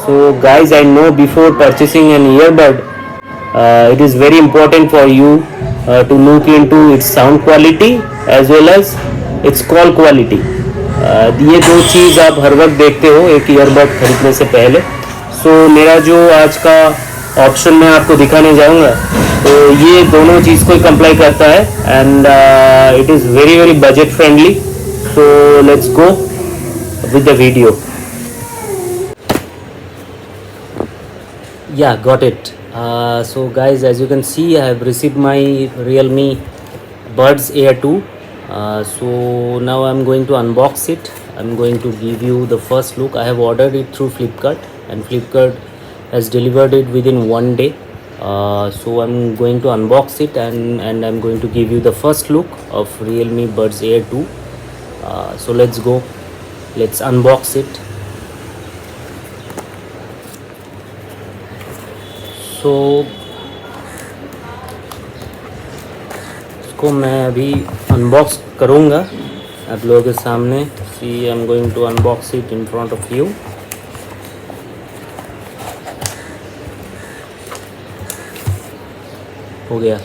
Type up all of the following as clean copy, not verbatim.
So guys, I know before purchasing an earbud, it is very important for you to look into its sound quality as well as its call quality. ये दो चीज़ आप हर वक्त देखते हो एक earbud खरीदने से पहले. मेरा जो आज का ऑप्शन मैं आपको दिखाने जाऊंगा तो ये दोनों चीज़ को कंप्लाई करता है and it is very very budget friendly. Let's go with the video. Yeah, got it. So guys, as you can see, I have received my Realme Buds Air 2. So now I'm going to unbox it. I'm going to give you the first look. I have ordered it through Flipkart and Flipkart has delivered it within 1 day. So I'm going to unbox it and I'm going to give you the first look of Realme Buds Air 2. So let's go. Let's unbox it. So इसको मैं अभी unbox करूँगा आप लोगों के सामने. See I am going to unbox it in front of you. हो गया.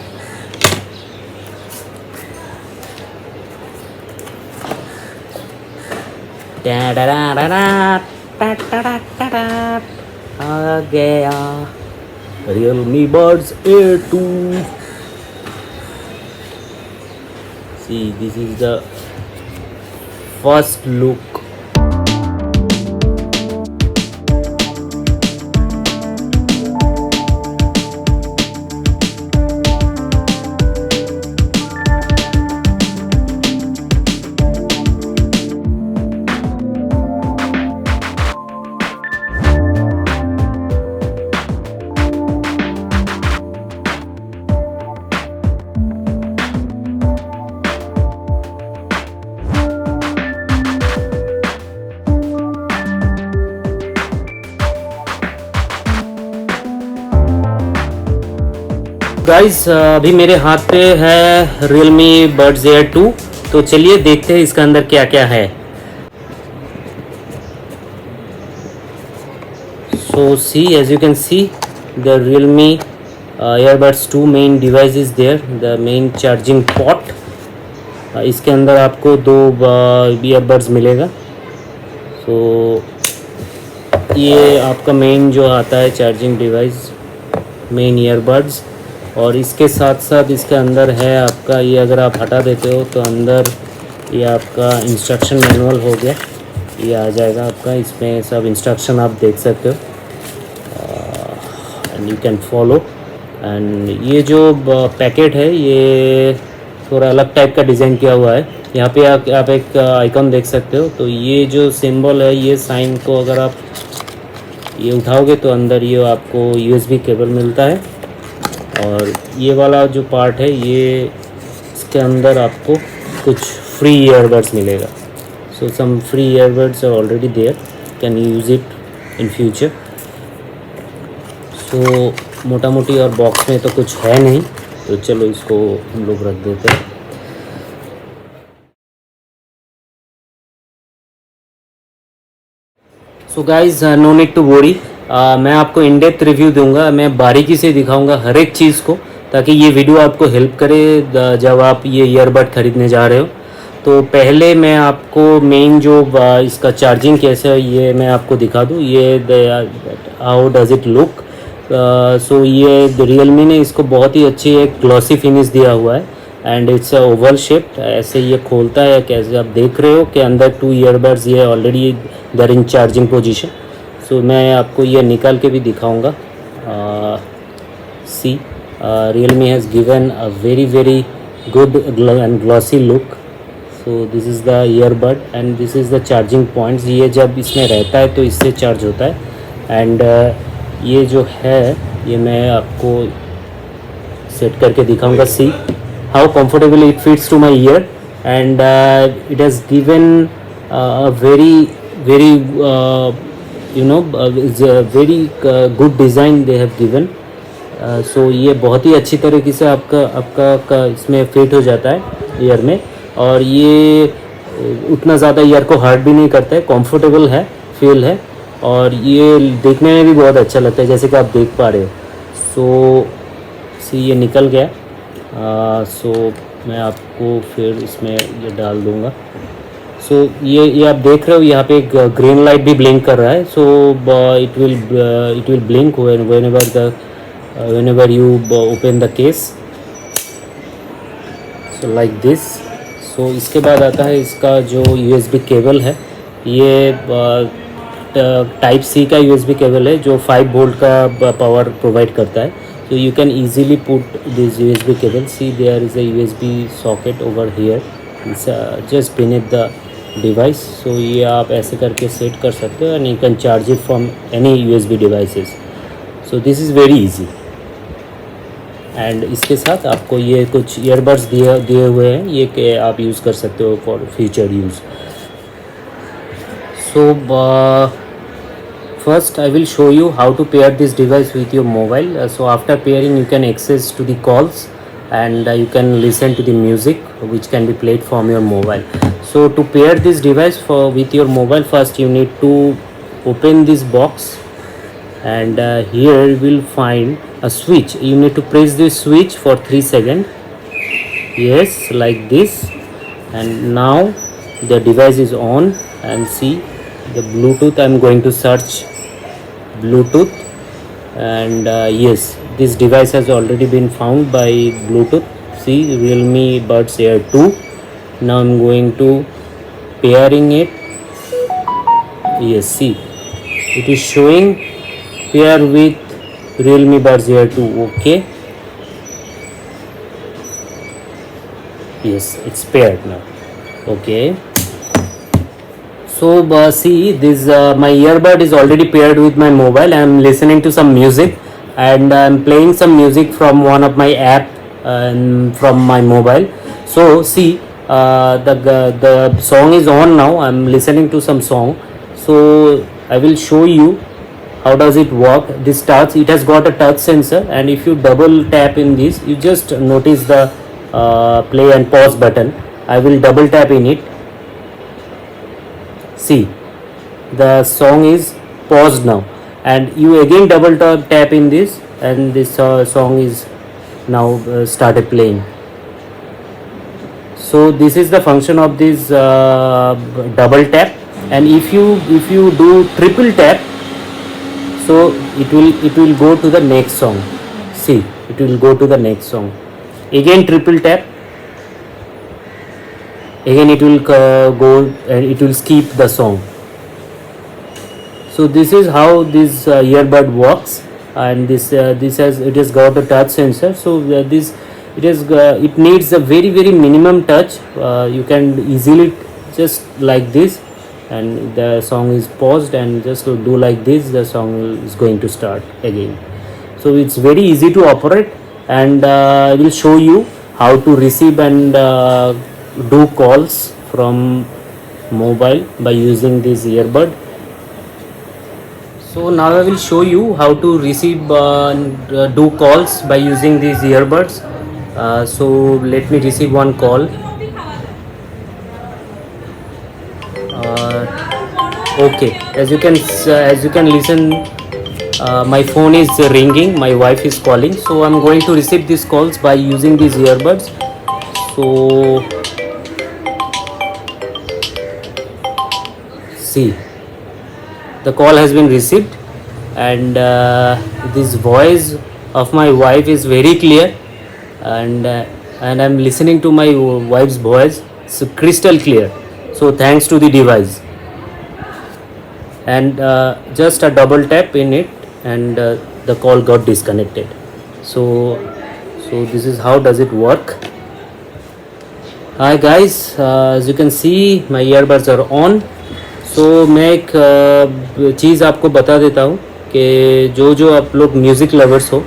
आ गया Realme Buds Air 2. See, this is the first look. Guys अभी मेरे हाथ पे है Realme Buds Air 2. तो चलिए देखते हैं इसके अंदर क्या क्या है. So see, as you can see, the Realme Earbuds 2 main device is there, the main charging port. इसके अंदर आपको दो earbuds मिलेगा. So ये आपका मेन जो आता है चार्जिंग डिवाइस मेन ईयरबड्स. और इसके साथ साथ इसके अंदर है आपका ये अगर आप हटा देते हो तो अंदर ये आपका इंस्ट्रक्शन मैनुअल हो गया. ये आ जाएगा आपका. इसमें सब इंस्ट्रक्शन आप देख सकते हो and you can follow. And ये जो पैकेट है ये थोड़ा अलग टाइप का डिज़ाइन किया हुआ है. यहाँ पे आप एक आइकॉन देख सकते हो. तो ये जो सिंबल है ये साइन को अगर आप ये उठाओगे तो अंदर ये आपको USB केबल मिलता है. और ये वाला जो पार्ट है ये इसके अंदर आपको कुछ फ्री ईयरबड्स मिलेगा. So some free earbuds are already there, can use it in future. So मोटा मोटी और बॉक्स में तो कुछ है नहीं, तो चलो इसको हम लोग रख देते हैं. So guys no need to worry. मैं आपको इन डेप्थ रिव्यू दूंगा. मैं बारीकी से दिखाऊंगा हर एक चीज़ को ताकि ये वीडियो आपको हेल्प करे जब आप ये ईयरबड ख़रीदने जा रहे हो. तो पहले मैं आपको मेन जो इसका चार्जिंग कैसे है ये मैं आपको दिखा दूँ. ये हाउ डज़ इट लुक. सो ये रियलमी ने इसको बहुत ही अच्छी एक ग्लॉसी फिनिश दिया हुआ है and it's a Oval shaped. ऐसे ये खोलता है कैसे आप देख रहे हो कि अंदर 2 ईयरबड्स ये ऑलरेडी दर इन चार्जिंग पोजीशन. सो मैं आपको ये निकाल के भी दिखाऊंगा. सी Realme has given a very good and glossy look. So this is the earbud and this is the charging points. ये जब इसमें रहता है तो इससे चार्ज होता है. एंड ये जो है ये मैं आपको सेट करके दिखाऊंगा. See how comfortably it fits to my ear and it has given a very you know is a very good design they have given. So ये बहुत ही अच्छी तरीके से आपका आपका का इसमें फिट हो जाता है ईयर में. और ये उतना ज़्यादा ईयर को हर्ट भी नहीं करता है, कंफर्टेबल है, फील है. और ये देखने में भी बहुत अच्छा लगता है जैसे कि आप देख पा रहे हो. सो ये निकल गया. सो मैं आपको फिर इसमें ये डाल दूँगा. सो ये आप देख रहे हो यहाँ पे एक ग्रीन लाइट भी ब्लिंक कर रहा है. So it will blink whenever you open the case. So like this. सो इसके बाद आता है इसका जो USB केबल है. ये टाइप सी का USB केबल है जो 5 वोल्ट का पावर प्रोवाइड करता है. So you can easily put this USB cable. See, there is a USB socket over here. It's just beneath the device. So ये आप ऐसे करके सेट कर सकते हो and you can charge it from any USB devices. So this is very easy. And इसके साथ आपको ये कुछ ईयरबड्स दिए हुए हैं, ये कि आप यूज़ कर सकते हो for future use. So first I will show you how to pair this device with your mobile. So after pairing you can access to the calls and you can listen to the music which can be played from your mobile. So to pair this device with your mobile, first you need to open this box and here you will find a switch. You need to press this switch for 3 seconds. Yes, like this. And now the device is on and see the Bluetooth. I am going to search Bluetooth and yes, this device has already been found by Bluetooth. See, Realme Buds Air 2. Now I'm going to pairing it. Yes, see, it is showing pair with Realme Buds Air 2. Okay, yes, it's paired now. Okay, so see, this my earbud is already paired with my mobile. I am listening to some music and I am playing some music from one of my app from my mobile. So see, the song is on now. I am listening to some song. So I will show you how does it work. This starts, it has got a touch sensor, and if you double tap in this, you just notice the play and pause button. I will double tap in it. See, the song is paused now, and you again double tap in this and this song is now started playing. So this is the function of this double tap. And if you do triple tap, so it will go to the next song. See, it will go to the next song. Again triple tap, again it will go and it will skip the song. So this is how this earbud works. And this has got a touch sensor. So it needs a very minimum touch. You can easily just like this, and the song is paused, and just to do like this, the song is going to start again. So it's very easy to operate, and I will show you how to receive and do calls from mobile by using this earbud. So now I will show you how to receive and do calls by using these earbuds. So let me receive one call. Okay, as you can listen, my phone is ringing, my wife is calling, so I'm going to receive these calls by using these earbuds. So see, the call has been received, and this voice of my wife is very clear, and I'm listening to my wife's voice, so crystal clear. So thanks to the device. And just a double tap in it, and the call got disconnected. So this is how does it work. Hi guys, as you can see my earbuds are on. So मैं एक चीज़ आपको बता देता हूँ कि जो आप लोग म्यूज़िक लवर्स हो,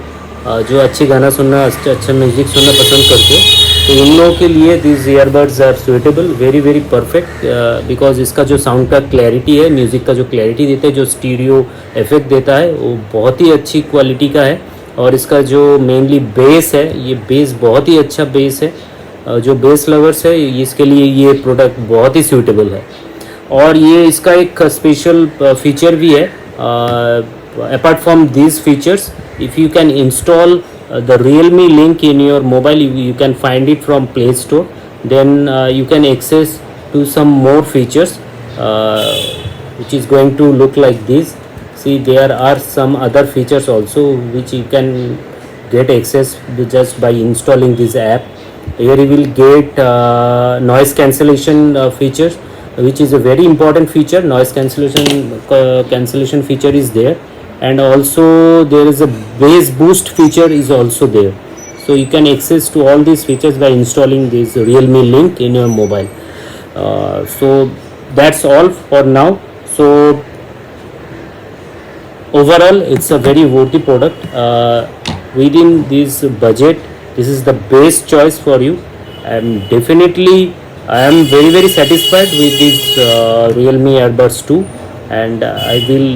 जो अच्छी गाना सुनना, अच्छा म्यूज़िक सुनना पसंद करते हो, तो इन लोगों के लिए this earbuds are suitable, very very perfect, because इसका जो साउंड का क्लैरिटी है, म्यूज़िक का जो क्लैरिटी देता है, जो स्टीरियो इफेक्ट देता है, वो बहुत ही अच्छी क्वालिटी का है। और इसका जो मेनली बेस है, ये बेस बहुत ही अच्छा बेस है। जो बेस लवर्स है इसके लिए ये प्रोडक्ट बहुत ही सूटेबल है। और ये इसका एक स्पेशल फीचर भी है। Apart from this features, if you can install the Realme link in your mobile, you can find it from Play Store, then you can access to some more features, which is going to look like this. See, there are some other features also which you can get access just by installing this app. Here you will get noise cancellation features, which is a very important feature. Noise cancellation feature is there, and also there is a bass boost feature is also there. So you can access to all these features by installing this Realme link in your mobile. So that's all for now. So overall it's a very worthy product. Within this budget, this is the best choice for you, and definitely I am very very satisfied with this Realme Earbuds 2, and I will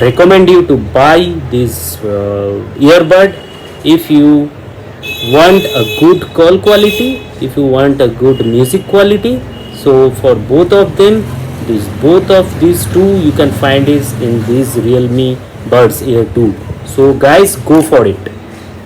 recommend you to buy this earbud if you want a good call quality, if you want a good music quality. So for both of them, both of these two you can find is in this Realme Buds Air 2. So guys, go for it.